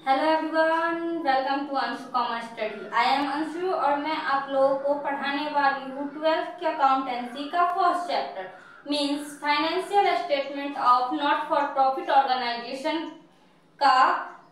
Hello everyone, welcome to Anshu commerce study. I am Anshu और मैं आप लोगों को पढ़ाने वाली हूँ 12th के अकाउंटेंसी का first chapter means financial statement of not for profit organisation का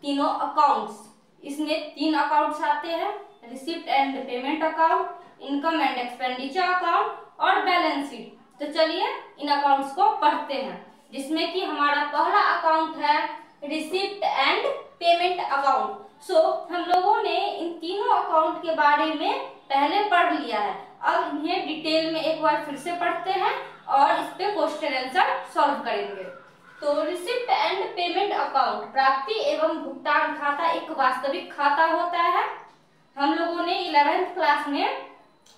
तीनों अकाउंट्स। इसमें 3 अकाउंट्स आते हैं, receipt and payment account, income and expenditure account और बैलेंस शीट। तो चलिए इन अकाउंट्स को पढ़ते हैं, जिसमें कि हमारा पहला अकाउंट है रिसिप्ट एंड पेमेंट अकाउंट। सो हम लोगों ने इन तीनों अकाउंट के बारे में पहले पढ़ लिया है। अब इन्हें डिटेल में एक बार फिर से पढ़ते हैं और इस पे क्वेश्चन आंसर सॉल्व करेंगे। तो रिसिप्ट एंड पेमेंट अकाउंट प्राप्ति एवं भुगतान खाता एक वास्तविक खाता होता है। हम लोगों ने 11th क्लास में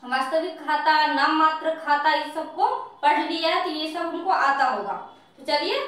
वास्तविक खाता, नाम मात्र खाता, इस सब को पढ़ लिया है, तो ये सब हमको आता होगा। तो चलिए,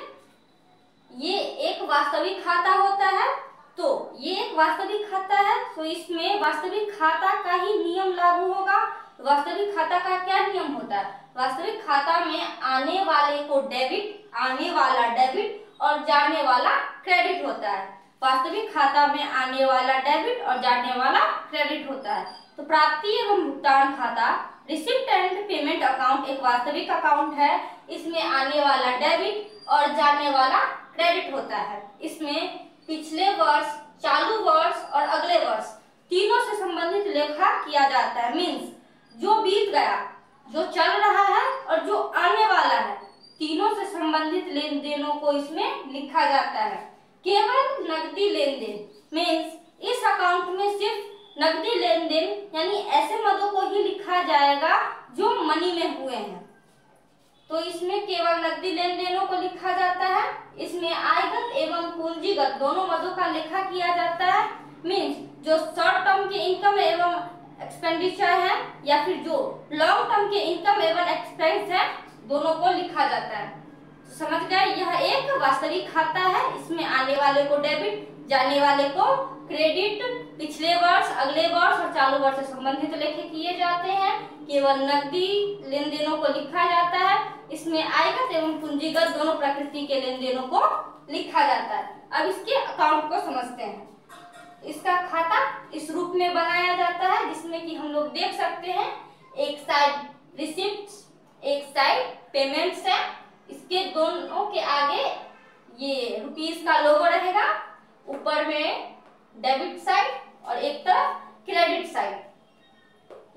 ये एक वास्तविक खाता होता है। तो ये एक वास्तविक खाता है, तो इसमें वास्तविक खाता का ही नियम लागू होगा। वास्तविक खाता का क्या नियम होता है? वास्तविक खाता में आने वाले को डेबिट, आने वाला डेबिट और जाने वाला क्रेडिट होता है। वास्तविक खाता में आने वाला डेबिट और जाने वाला क्रेडिट होता है। तो प्राप्ति एवं भुगतान खाता रिसिप्ट एंड पेमेंट अकाउंट एक वास्तविक अकाउंट है। इसमें आने वाला डेबिट और जाने वाला क्रेडिट होता है। इसमें पिछले वर्ष, चालू वर्ष और अगले वर्ष तीनों से संबंधित लेखा किया जाता है। मींस जो बीत गया, जो चल रहा है और जो आने वाला है, तीनों से संबंधित लेन देनों को इसमें लिखा जाता है। केवल नकदी लेन देन मींस इस अकाउंट में सिर्फ नकदी लेन देन यानी ऐसे मदों को ही लिखा जाएगा जो मनी में हुए हैं। तो इसमें केवल नकदी लेन देनों को लिखा जाता है। इसमें आयगत एवं पूंजीगत दोनों मदों का लेखा किया जाता है। मींस जो शॉर्ट टर्म के इनकम एवं एक्सपेंडिचर है या फिर जो लॉन्ग टर्म के इनकम एवं एक्सपेंस है, दोनों को लिखा जाता है। तो समझ गए, यह एक वास्तविक खाता है। इसमें आने वाले को डेबिट, जाने वाले को क्रेडिट, पिछले वर्ष, अगले वर्ष और चालू वर्ष से संबंधित लेखे किए जाते हैं। केवल नकदी लेन देनों को लिखा जाता है। इसमें आयगत एवं पूंजीगत दोनों प्रकृति के लेन देनों को लिखा जाता है। अब इसके अकाउंट को समझते हैं। इसका खाता इस रूप में बनाया जाता है, जिसमें कि हम लोग देख सकते हैं, एक साइड रिसिप्ट्स, एक साइड पेमेंट्स है। इसके दोनों के आगे ये रुपीस का लोगो रहेगा, ऊपर में डेबिट साइड और एक तरफ क्रेडिट साइड।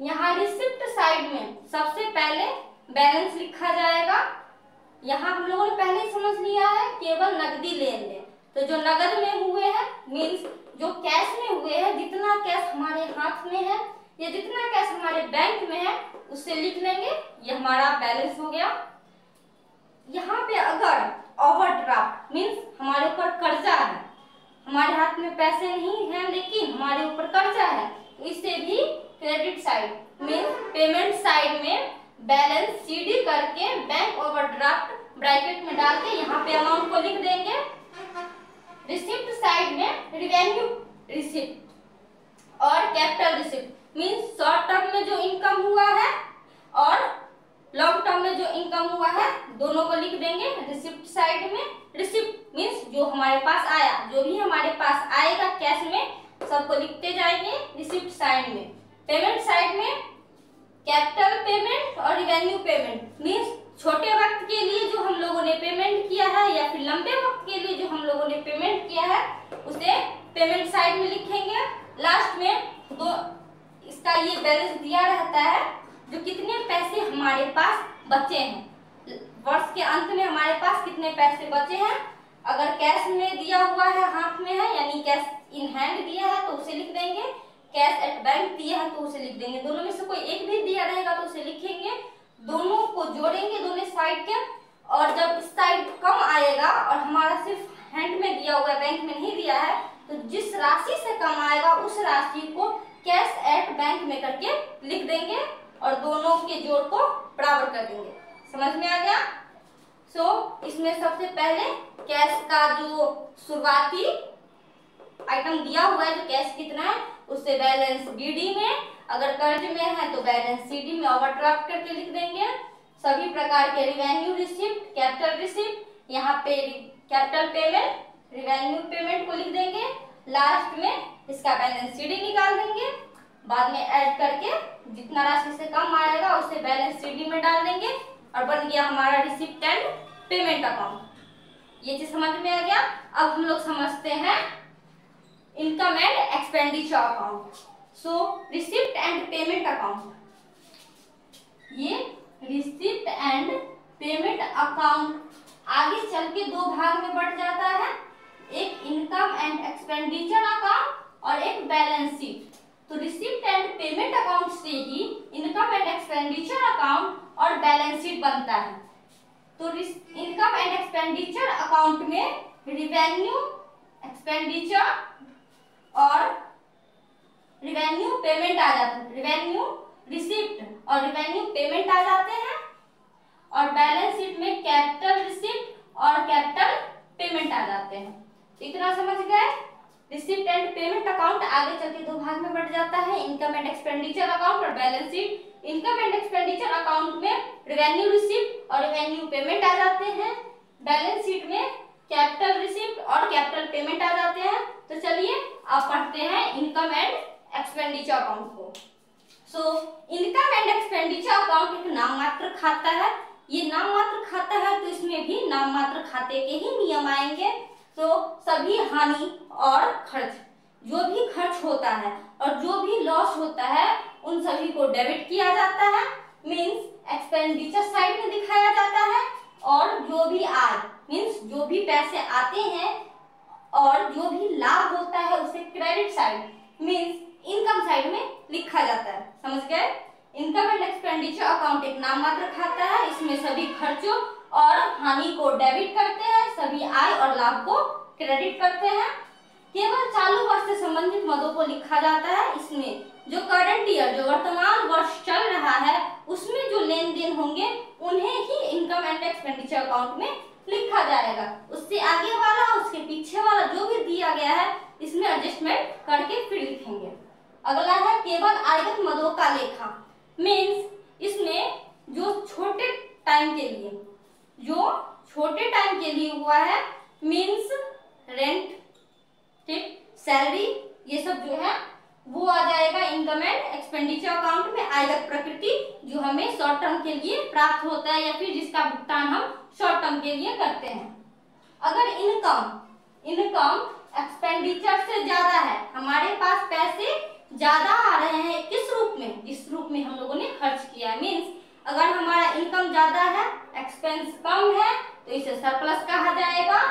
यहाँ रिसिप्ट साइड में सबसे पहले बैलेंस लिखा जाएगा। यहाँ हम लोगों ने पहले ही समझ लिया है, केवल नकदी लेन देन। तो जो नगद में हुए हैं मींस जो कैश में हुए हैं, जितना कैश हमारे हाथ में है या जितना कैश हमारे बैंक में है, उससे लिख लेंगे, ये हमारा बैलेंस हो गया। यहाँ पे अगर ओवरड्राफ्ट मींस हमारे ऊपर कर्जा है, हमारे हाथ में पैसे नहीं है लेकिन हमारे ऊपर कर्जा है, तो इससे भी credit side means payment side में बैलेंस सीडी करके बैंक ओवरड्राफ्ट ब्रैकेट में डाल के यहाँ पे अमाउंट को लिख देंगे। रिसिप्ट साइड में रिवेन्यू रिसिप्ट और capital receipt means short term में जो इनकम हुआ है और लॉन्ग टर्म में जो इनकम हुआ है, दोनों को लिख देंगे रिसिप्ट साइड में। रिसिप्ट मींस जो हमारे पास आया, जो भी हमारे पास आएगा कैश में, सबको लिखते जाएंगे रिसिप्ट साइड में। पेमेंट साइड में कैपिटल पेमेंट और रिवेन्यू पेमेंट मींस छोटे वक्त के लिए जो हम लोगों ने पेमेंट किया है या फिर लंबे वक्त के लिए जो हम लोगों ने पेमेंट किया है, उसे पेमेंट साइड में लिखेंगे। लास्ट में दो इसका ये बैलेंस दिया रहता है, जो कितने पैसे हमारे पास बचे हैं, वर्ष के अंत में हमारे पास कितने पैसे बचे हैं। अगर कैश में दिया हुआ है, हाथ में है यानी कैश इन हैंड दिया है तो उसे लिख देंगे, कैश एट बैंक दिया है तो उसे लिख देंगे। दोनों में से कोई एक भी दिया रहेगा तो उसे लिखेंगे। दोनों को जोड़ेंगे दोनों साइड के, और जब इस साइड कम आएगा और हमारा सिर्फ हैंड में दिया हुआ है, बैंक में नहीं दिया है, तो जिस राशि से कम आएगा उस राशि को कैश एट बैंक में करके लिख देंगे और दोनों के जोड़ को बराबर कर देंगे। समझ में आ गया? इसमें सबसे पहले कैश का जो शुरुआती आइटम दिया हुआ है, जो कैश कितना है, उससे बैलेंस बीडी में, अगर कर्ज में है तो बैलेंस सीडी में ओवरड्राफ्ट करके लिख देंगे। सभी प्रकार के रिवेन्यू रिसिप्ट, कैपिटल रिसिप्ट, यहाँ पे कैपिटल पेमेंट, रिवेन्यू पेमेंट को लिख देंगे लास्ट में इसका बैलेंस शीट निकाल देंगे, बाद में ऐड करके जितना राशि से कम आएगा उसे बैलेंस शीट में डाल देंगे और बन गया हमारा रिसिप्ट एंड पेमेंट अकाउंट। ये चीज समझ में आ गया। अब हम लोग समझते हैं income and expenditure account. So receipt and payment account, ये रिसिप्ट एंड पेमेंट अकाउंट आगे चल के दो भाग में बढ़ जाता है, एक इनकम एंड एक्सपेंडिचर अकाउंट और एक बैलेंस शीट। तो रिसिप्ट एंड पेमेंट अकाउंट से ही इनकम एंड एक्सपेंडिचर अकाउंट और बैलेंस शीट बनता है। तो इनकम एंड एक्सपेंडिचर अकाउंट में रिवेन्यू, एक्सपेंडिचर और रिवेन्यू पेमेंट आ जाते हैं, रिवेन्यू रिसिप्ट और रिवेन्यू पेमेंट आ जाते हैं। और बैलेंस शीट में कैपिटल रिसिप्ट और कैपिटल पेमेंट आ जाते हैं। इतना समझ गए। रिसिप्ट एंड पेमेंट अकाउंट आगे चल के दो भाग में बढ़ जाता है, इनकम एंड एक्सपेंडिचर अकाउंट और balance sheet. Income and expenditure account में रिवेन्यू रिसिप्ट और रिवेन्यू पेमेंट आ जाते हैं, बैलेंस शीट में कैपिटल रिसिप्ट और कैपिटल पेमेंट आ जाते हैं। तो चलिए आप पढ़ते हैं इनकम एंड एक्सपेंडिचर अकाउंट को। So income and expenditure account एक नाम मात्र खाता है। ये नाम मात्र खाता है तो इसमें भी नाम मात्र खाते के ही नियम आएंगे। तो सभी हानि और खर्च, जो भी खर्च होता है और जो भी लॉस होता है उन सभी को डेबिट किया जाता है, मींस एक्सपेंडिचर साइड में दिखाया जाता है। और जो भी आय मींस जो भी पैसे आते हैं और जो भी लाभ होता है उसे credit side means income side में लिखा जाता है। समझ गए। इनकम एंड एक्सपेंडिचर अकाउंट एक नाम मात्र खाता है, इसमें सभी खर्चों और हानि को डेबिट करते हैं, सभी आय और लाभ को क्रेडिट करते हैं। केवल चालू वर्ष से संबंधित मदों को लिखा जाता है। इसमें जो करंट ईयर, जो वर्तमान वर्ष चल रहा है उसमें जो लेन देन होंगे उन्हें ही इनकम एंड एक्सपेंडिचर अकाउंट में लिखा जाएगा। उससे आगे वाला, उसके पीछे वाला जो भी दिया गया है इसमें एडजस्टमेंट करके फिर लिखेंगे। अगला है केवल आयगत मदों का लेखा, मीन्स इसमें जो छोटे टाइम के लिए हुआ है, मीन्स रेंट, ठीक, सैलरी, ये सब जो है वो आ जाएगा इनकम एंड एक्सपेंडिचर अकाउंट में। आयगत प्रकृति जो हमें शॉर्ट टर्म के लिए प्राप्त होता है या फिर जिसका भुगतान हम शॉर्ट टर्म के लिए करते हैं। अगर इनकम एक्सपेंडिचर से ज्यादा है, हमारे पास पैसे ज्यादा आ रहे हैं, किस रूप में, जिस रूप में हम लोगों ने खर्च किया, मींस अगर हमारा इनकम ज्यादा है एक्सपेंस कम है तो इसे सरप्लस कहा जाएगा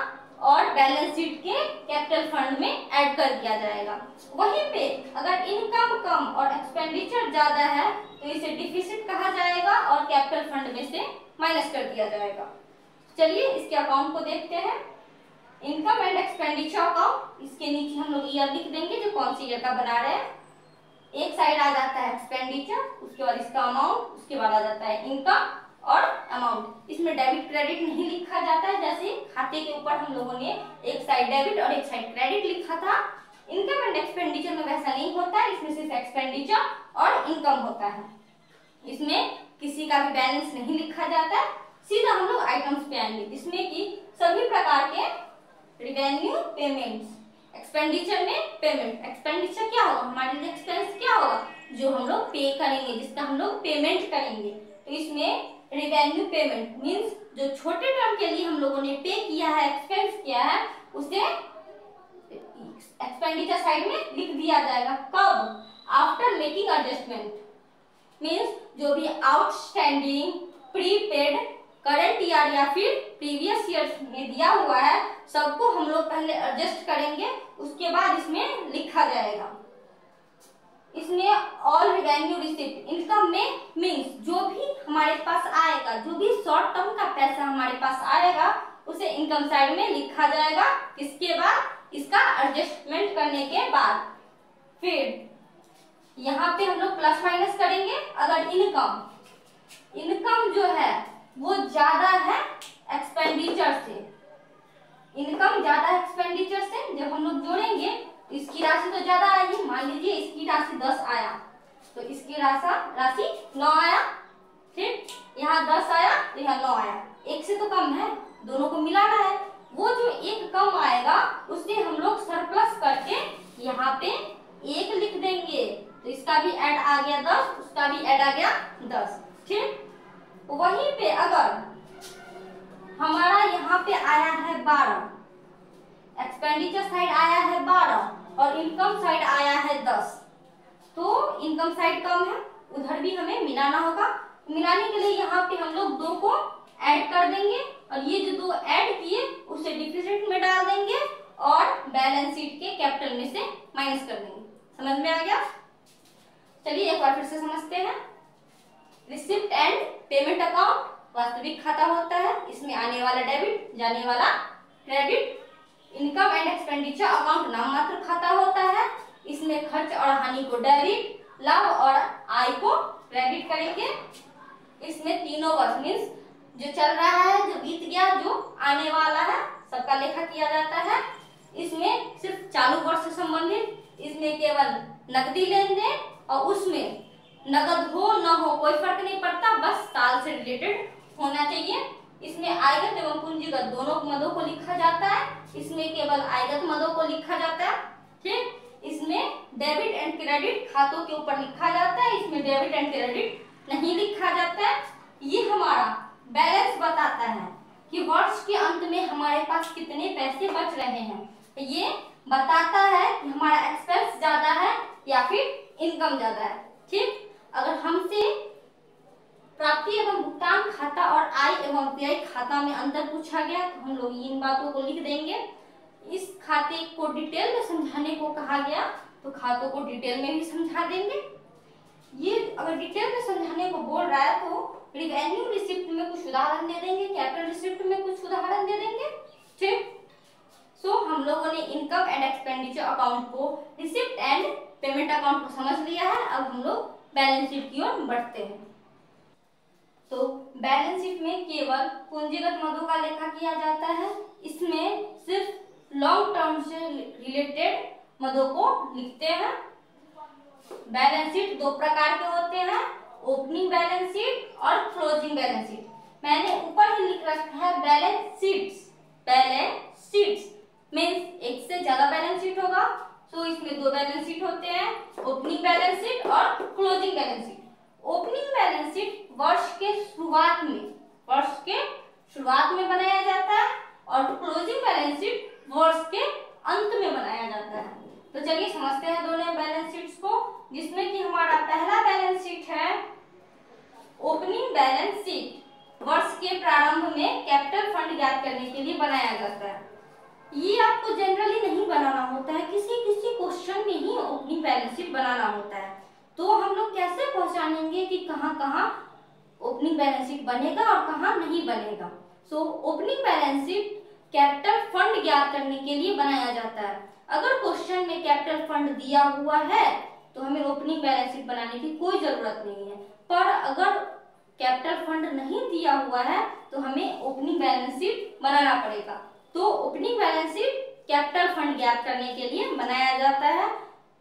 और बैलेंस शीट के कैपिटल फंड में ऐड कर दिया जाएगा। वहीं पे अगर इनकम कम और एक्सपेंडिचर ज्यादा है तो इसे डिफिसिट कहा जाएगा और कैपिटल फंड में से माइनस कर दिया जाएगा। चलिए इसके अकाउंट को देखते हैं। इनकम एंड एक्सपेंडिचर अकाउंट, इसके नीचे हम लोग ईयर लिख देंगे जो कौन सी ईयर का बना रहे हैं। एक साइड आ जाता है एक्सपेंडिचर, उसके बाद इसका अमाउंट, उसके बाद आ जाता है इनकम और अमाउंट। इसमें डेबिट क्रेडिट नहीं लिखा जाता है, जैसे खाते के ऊपर हम लोगों ने एक साइड डेबिट और एक साइड क्रेडिट लिखा था। इनकम एंड एक्सपेंडिचर में वैसा नहीं होता है, इसमें सिर्फ एक्सपेंडिचर और इनकम होता है। इसमें किसी का भी बैलेंस नहीं लिखा जाता है, सीधा हम लोग आइटम्स पे आएंगे जिसमें कि सभी प्रकार के रिवेन्यू पेमेंट्स। एक्सपेंडिचर में पेमेंट, एक्सपेंडिचर क्या होगा, हमारे लिए एक्सपेंस क्या होगा, जो हम लोग पे करेंगे, जिसका हम लोग पेमेंट करेंगे। तो इसमें रिवेन्यू पेमेंट मींस जो छोटे टर्म के लिए हम लोगों ने पे किया है, एक्सपेंस किया है, उसे एक्सपेंडिचर साइड में लिख दिया जाएगा। कब? आफ्टर मेकिंग एडजस्टमेंट, मींस जो भी आउटस्टैंडिंग, प्रीपेड, करंट ईयर या फिर प्रीवियस ईयर में दिया हुआ है सबको हम लोग पहले एडजस्ट करेंगे, उसके बाद इसमें लिखा जाएगा। इसमें ऑल रिवेन्यू रिसिप्ट, इनकम में मींस जो भी हमारे पास आएगा, जो भी शॉर्ट टर्म का पैसा हमारे पास आएगा उसे इनकम साइड में लिखा जाएगा। किसके बाद? इसका एडजस्टमेंट करने के बाद। फिर यहाँ पे हम लोग प्लस माइनस करेंगे। अगर इनकम जो है वो ज्यादा है एक्सपेंडिचर से, इनकम ज्यादा एक्सपेंडिचर से, जब हम लोग जोड़ेंगे तो इसकी राशि तो ज्यादा आएगी। मान लीजिए इसकी राशि 10 आया तो इसकी राशि 9 आया, ठीक, यहाँ 10 आया तो यहाँ 9 आया, एक से तो कम है, दोनों को मिलाना है। वो जो एक कम आएगा उससे हम लोग सरप्लस करके उसका भी ऐड आ गया 10, उसका भी ऐड आ गया 10। ठीक, वहीं पे अगर हमारा यहाँ पे आया है 12, एक्सपेंडिचर साइड आया है 12 और इनकम साइड आया है 10, तो इनकम साइड कम है, उधर भी हमें मिलाना होगा। मिलाने के लिए यहाँ पे हम लोग 2 को ऐड कर देंगे और ये जो 2 ऐड किए उसे डिफिसिट में डाल देंगे और बैलेंस शीट के कैपिटल में से माइनस कर देंगे। समझ में आ गया? चलिए एक बार फिर से समझते हैं। रिसिप्ट एंड पेमेंट अकाउंट वास्तविक खाता होता है, इसमें आने वाला डेबिट, जाने वाला credit. Income and expenditure account नाममात्र खाता होता है, इसमें खर्च और हानि को डेबिट, लाभ और आय को क्रेडिट करेंगे। इसमें तीनों वर्ष मीन्स जो चल रहा है, जो बीत गया, जो आने वाला है, सबका लेखा किया जाता है। इसमें सिर्फ चालू वर्ष से संबंधित, इसमें केवल नकदी लेन देन और उसमें नगद हो न हो कोई फर्क नहीं पड़ता, बस साल से रिलेटेड होना चाहिए। इसमें आयगत एवं पूंजीगत दोनों मदों को लिखा जाता है, इसमें केवल आयगत मदों को लिखा जाता है। ठीक, इसमें डेबिट एंड क्रेडिट खातों के ऊपर लिखा जाता है, इसमें डेबिट एंड क्रेडिट नहीं लिखा जाता है। ये हमारा बैलेंस बताता है कि वर्ष के अंत में हमारे पास कितने पैसे बच रहे हैं। ये बताता है कि हमारा एक्सपेंस ज्यादा है या फिर इनकम ज्यादा है। ठीक, अगर हमसे प्राप्ति एवं भुगतान खाता और आय एवं व्यय खाता में अंतर पूछा गया तो हम लोग इन बातों को लिख देंगे। इस खाते को डिटेल में समझाने को कहा गया तो खातों को डिटेल में भी समझा देंगे। ये अगर डिटेल में समझाने को बोल रहा है तो रिवेन्यू रिसिप्ट में कुछ उदाहरण दे देंगे, कैपिटल रिसिप्ट में कुछ उदाहरण दे देंगे। ठीक, सो हम लोगों ने इनकम एंड एक्सपेंडिचर अकाउंट को, रिसिप्ट एंड पेमेंट अकाउंट को समझ लिया है। अब हम लोग बैलेंस शीट की ओर बढ़ते हैं। तो बैलेंस शीट में केवल पूंजीगत मदों का लेखा किया जाता है, इसमें सिर्फ लॉन्ग टर्म से रिलेटेड मदों को लिखते हैं। बैलेंस शीट 2 प्रकार के होते हैं, ओपनिंग बैलेंस शीट और क्लोजिंग बैलेंस शीट। मैंने ऊपर ही लिख रखा है balance sheets. Balance sheets means एक से ज्यादा बैलेंस शीट होगा, तो इसमें 2 बैलेंस शीट होते हैं, ओपनिंग बैलेंस शीट और closing balance sheet. Opening balance sheet वर्ष के शुरुआत में बनाया जाता है और क्लोजिंग बैलेंस शीट वर्ष के अंत में बनाया जाता है। तो चलिए समझते हैं दोनों बैलेंस शीट्स को, जिसमें कि हमारा पहला बैलेंस शीट है ओपनिंग बैलेंस शीट। वर्ष के प्रारंभ में कैपिटल फंड ज्ञात करने के लिए बनाया जाता है। ये आपको जनरली नहीं बनाना होता है, किसी किसी क्वेश्चन में ही ओपनिंग बैलेंस शीट बनाना होता है। तो हम लोग कैसे पहचानेंगे कि कहाँ कहाँ ओपनिंग बैलेंस शीट बनेगा और कहाँ नहीं बनेगा। So opening balance sheet capital fund ज्ञात करने के लिए बनाया जाता है। अगर क्वेश्चन में कैपिटल फंड दिया हुआ है तो हमें ओपनिंग बैलेंस शीट बनाने की कोई जरूरत नहीं है, पर अगर कैपिटल फंड नहीं दिया हुआ है तो हमें ओपनिंग बैलेंस शीट बनाना पड़ेगा। तो opening balance sheet capital fund ज्ञात करने के लिए बनाया जाता है।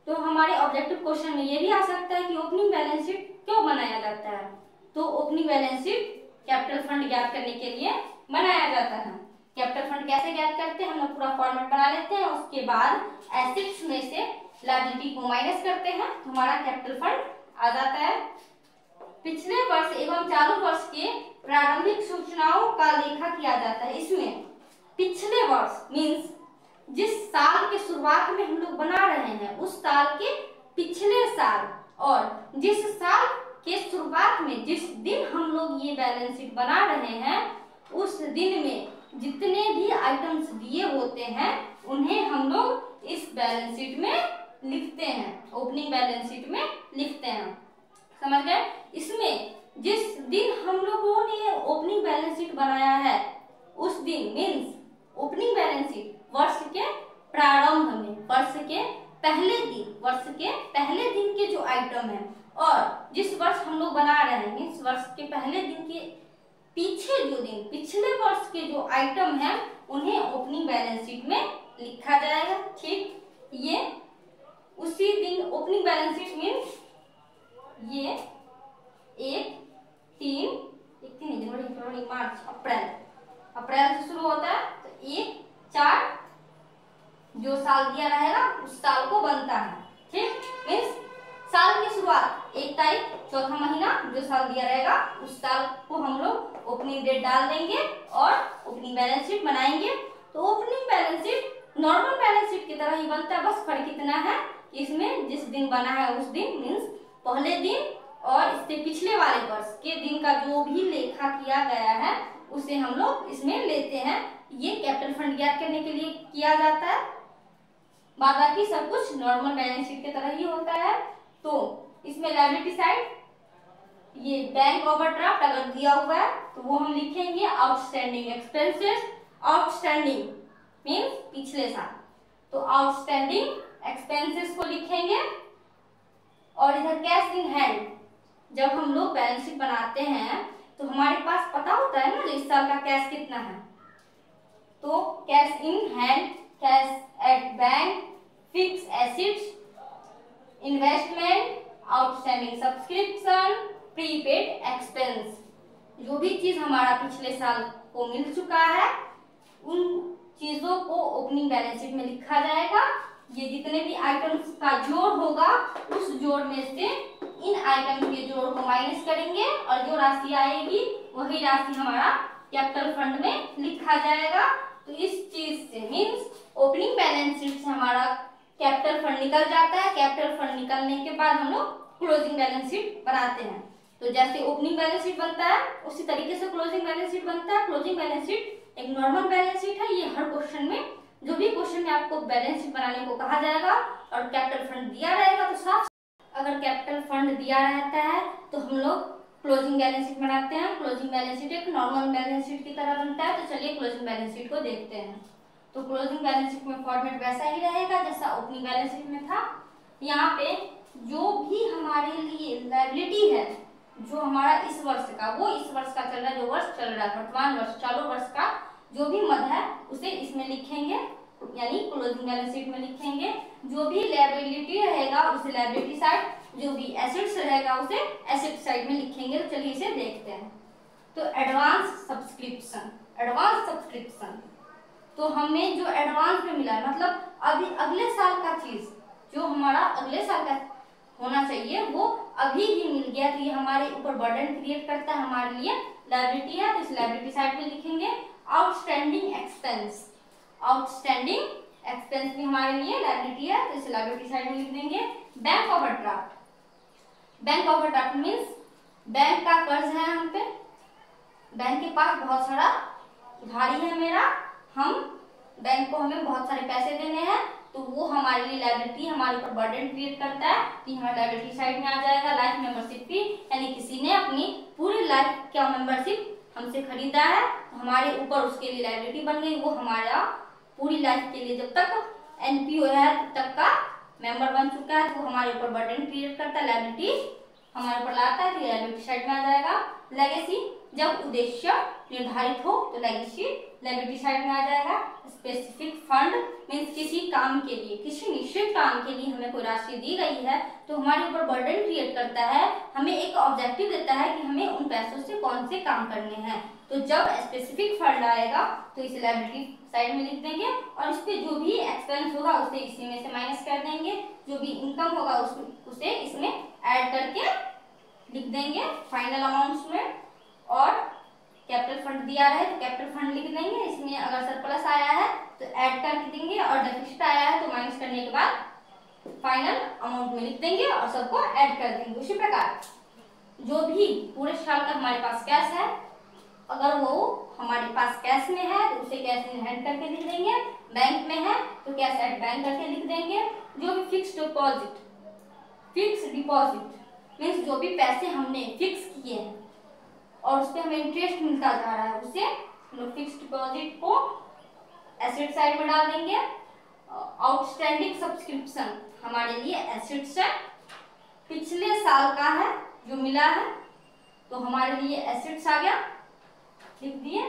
तो हमारे ऑब्जेक्टिव क्वेश्चन में ये भी आ सकता है कि ओपनिंग बैलेंस शीट क्यों बनाया जाता है। तो opening balance sheet capital fund ज्ञात करने के लिए बनाया जाता है। कैपिटल फंड कैसे ज्ञात करते हैं, हम लोग पूरा फॉर्मेट बना लेते हैं, उसके बाद एसेट्स में से लायबिलिटी को माइनस करते हैं तो हमारा कैपिटल फंड आ जाता है। पिछले वर्ष एवं चालू वर्ष के प्रारंभिक सूचनाओं का लेखा किया जाता है। इसमें पिछले वर्ष मीन्स जिस साल के शुरुआत में हम लोग बना रहे हैं उस साल के पिछले साल, और जिस साल के शुरुआत में जिस दिन हम लोग ये बैलेंस शीट बना रहे हैं उस दिन में जितने भी आइटम्स दिए होते हैं उन्हें हम लोग इस बैलेंस शीट में लिखते हैं, ओपनिंग बैलेंस शीट में लिखते हैं। समझ गए? इसमें जिस दिन हम लोगों ने ओपनिंग बैलेंस शीट बनाया है उस दिन मीन्स ओपनिंग बैलेंस शीट वर्ष के प्रारंभ में, वर्ष के पहले दिन के जो आइटम है, और जिस वर्ष हम लोग बना रहे हैं मीन्स वर्ष के पहले दिन के पीछे जो दिन पिछले वर्ष के जो आइटम है उन्हें ओपनिंग बैलेंस शीट में लिखा जाएगा। ठीक, ये उसी दिन ओपनिंग बैलेंस शीट मीन्स ये 1 जनवरी मार्च अप्रैल से शुरू होता है, तो 1-4 जो साल दिया रहेगा उस साल को बनता है। ठीक, मीन्स साल की शुरुआत 1 तारीख चौथा महीना जो साल दिया रहेगा उस साल को हम लोग ओपनिंग डेट डाल देंगे और ओपनिंग बैलेंस शीट बनाएंगे। तो opening balance sheet normal balance sheet की तरह ही बनता है, बस फर्क इतना है कि इसमें जिस दिन बना है उस दिन मीन्स पहले दिन और इससे पिछले वाले वर्ष के दिन का जो भी लेखा किया गया है उसे हम लोग इसमें लेते हैं। ये कैपिटल फंड ज्ञात करने के लिए किया जाता है, बाकी सब कुछ नॉर्मल बैलेंस शीट की तरह ही होता है। तो इसमें लायबिलिटी साइड ये बैंक ओवरड्राफ्ट अगर दिया हुआ है तो वो हम लिखेंगे आउटस्टैंडिंग एक्सपेंसेस। आउटस्टैंडिंग मीन्स पिछले साल, तो आउटस्टैंडिंग एक्सपेंसेस को लिखेंगे। और इधर कैश इन हैंड, जब हम लोग बैलेंस शीट बनाते हैं तो हमारे पास पता होता है ना इस साल का कैश कितना है, तो cash in hand, cash at bank, fix assets, investment, outstanding subscription, prepaid expense, जो भी चीज हमारा पिछले साल को मिल चुका है उन चीजों को ओपनिंग बैलेंस शीट में लिखा जाएगा। ये जितने भी आइटम्स का जोड़ होगा उस जोड़ में से इन आइटम के जोड़ को माइनस करेंगे और जो राशि आएगी वही राशि हमारा कैपिटल फंड में लिखा जाएगा। तो इस चीज से मीन्स ओपनिंग बैलेंस शीट से हमारा कैपिटल फंड निकल जाता है। कैपिटल फंड निकलने के बाद हम लोग क्लोजिंग बैलेंस शीट बनाते हैं। तो जैसे ओपनिंग बैलेंस शीट बनता है उसी तरीके से क्लोजिंग बैलेंस शीट बनता है। क्लोजिंग बैलेंस शीट एक नॉर्मल बैलेंस शीट है। ये हर क्वेश्चन में, जो भी क्वेश्चन में आपको बैलेंस शीट बनाने को कहा जाएगा और कैपिटल फंड दिया रहेगा तो साफ, अगर कैपिटल फंड दिया रहता है तो हम लोग क्लोजिंग बैलेंस शीट बनाते हैं। क्लोजिंग बैलेंस शीट एक नॉर्मल बैलेंस शीट की तरह बनता है। तो चलिए क्लोजिंग बैलेंस शीट को देखते हैं। तो क्लोजिंग बैलेंस शीट में फॉर्मेट वैसा ही रहेगा जैसा ओपनिंग बैलेंस शीट में था। यहाँ पे जो भी हमारे लिए लायबिलिटी है, जो हमारा इस वर्ष का, वो इस वर्ष का चल रहा है, जो वर्ष चल रहा है वर्तमान वर्ष चालू वर्ष का जो भी मद है उसे इसमें लिखेंगे, यानी क्लोजिंग बैलेंस शीट में लिखेंगे। जो भी लायबिलिटी रहेगा उसे लायबिलिटी साइड, जो भी एसेट्स रहेगा उसे एसेट साइड में लिखेंगे। तो चलिए इसे देखते हैं। तो एडवांस सब्सक्रिप्शन, एडवांस सब्सक्रिप्शन, तो हमें जो एडवांस में मिला है मतलब अभी अगले साल का चीज जो हमारा अगले साल का होना चाहिए वो अभी ही मिल गया, तो ये हमारे ऊपर बर्डन क्रिएट करता है, हमारे लिए लायबिलिटी है। तो इस लायबिलिटी साइड में लिखेंगे आउटस्टैंडिंग एक्सपेंस। आउटस्टैंडिंग एक्सपेंस भी हमारे लिए लायबिलिटी है, तो इसे लायबिलिटी साइड में लिख देंगे। Bank overdraft, bank overdraft means bank का कर्ज है हम पे, बैंक के पास बहुत सारा उधारी है मेरा, हम बैंक को हमें बहुत सारे पैसे देने हैं, तो वो हमारे लिए लायबिलिटी, हमारे ऊपर बर्डन क्रिएट करता है, तो हमारे लायबिलिटी साइड में आ जाएगा। लाइफ मेंबरशिप फी, यानी किसी ने अपनी पूरी लाइफ का मेंबरशिप हमसे खरीदा है तो हमारे ऊपर उसके लिए लायबिलिटी बन गई। वो हमारा पूरी लाइफ के लिए जब तक एनपीओ है तब तक का मेंबर बन चुका है, तो हमारे ऊपर बर्डन क्रिएट करता है, लायबिलिटी हमारे ऊपर लाता है, तो लायबिलिटी साइड में आ जाएगा। लेगेसी, जब उद्देश्य निर्धारित हो तो लेगेसी लायबिलिटी साइड में आ जाएगा। स्पेसिफिक फंड मीन्स किसी काम के लिए, किसी निश्चित काम के लिए हमें कोई राशि दी गई है तो हमारे ऊपर बर्डन क्रिएट करता है, हमें एक ऑब्जेक्टिव देता है कि हमें उन पैसों से कौन से काम करने हैं। तो जब स्पेसिफिक फंड आएगा तो इसे लायबिलिटी साइड में लिख देंगे और इस पे जो भी एक्सपेंस होगा उसे इसी में से माइनस कर देंगे, जो भी इनकम होगा उसे इसमें ऐड करके लिख देंगे फाइनल अमाउंट्स में। और कैपिटल फंड दिया रहे तो कैपिटल फंड लिख देंगे, इसमें अगर सरप्लस आया है तो ऐड करके देंगे और डेफिसिट आया है तो माइनस करने के बाद फाइनल अमाउंट में लिख देंगे और सबको ऐड कर देंगे। उसी प्रकार जो भी पूरे साल का हमारे पास कैश है, अगर वो हमारे पास कैश में है तो उसे कैश इन हैंड करके लिख देंगे, बैंक में है तो कैश एट बैंक करके लिख देंगे। जो भी fixed deposit, fix deposit means जो भी पैसे हमने फिक्स किए हैं और उस पे हमें इंटरेस्ट मिलता जा रहा है उसे हम लोग फिक्स डिपॉजिट को एसेट साइड में डाल देंगे। आउटस्टैंडिंग सब्सक्रिप्शन हमारे लिए एसेट्स है, पिछले साल का है जो मिला है तो हमारे लिए एसेट्स आ गया, लिख दिए।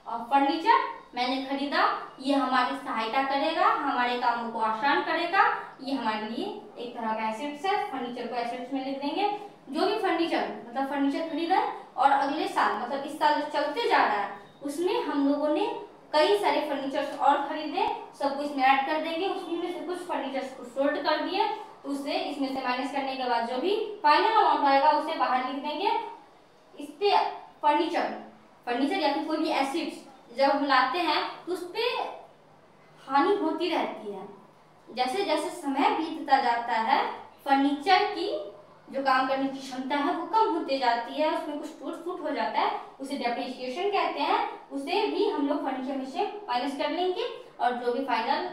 और फर्नीचर मैंने खरीदा, ये हमारी सहायता करेगा, हमारे कामों को आसान करेगा, ये हमारे लिए एक तरह का एसेट्स है, फर्नीचर को एसेट्स में लिख देंगे। जो भी फर्नीचर मतलब फर्नीचर खरीदा और अगले साल मतलब इस साल चलते जा रहा है उसमें हम लोगों ने कई सारे फर्नीचर्स और खरीदे, सबको इसमें ऐड कर देंगे। उसमें से कुछ फर्नीचर्स को सोल्ड कर दिए, उसे इसमें से माइनस करने के बाद जो भी फाइनल अमाउंट आएगा उसे बाहर लिख देंगे। इस पे फर्नीचर या फिर कोई भी एसिड्स जब हम लाते हैं तो उस पे हानि होती रहती है। जैसे जैसे समय बीतता जाता है फर्नीचर की जो काम करने की क्षमता है वो कम होती जाती है, उसमें कुछ टूट फूट हो जाता है, उसे डेप्रिसिएशन कहते हैं। उसे भी हम लोग फर्नीचर में से माइनस कर लेंगे और जो भी फाइनल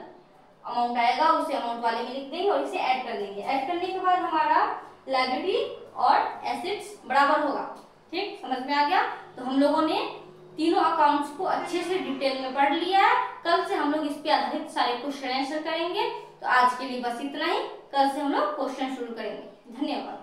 अमाउंट आएगा उसे अमाउंट वाले में लिख देंगे और इसे ऐड कर देंगे। ऐड करने के बाद हमारा लायबिलिटी और एसेट्स बराबर होगा। ठीक, समझ में आ गया? तो हम लोगों ने तीनों अकाउंट्स को अच्छे से डिटेल में पढ़ लिया है। कल से हम लोग इस पे आधारित सारे क्वेश्चन आंसर करेंगे। तो आज के लिए बस इतना ही, कल से हम लोग क्वेश्चन शुरू करेंगे। धन्यवाद।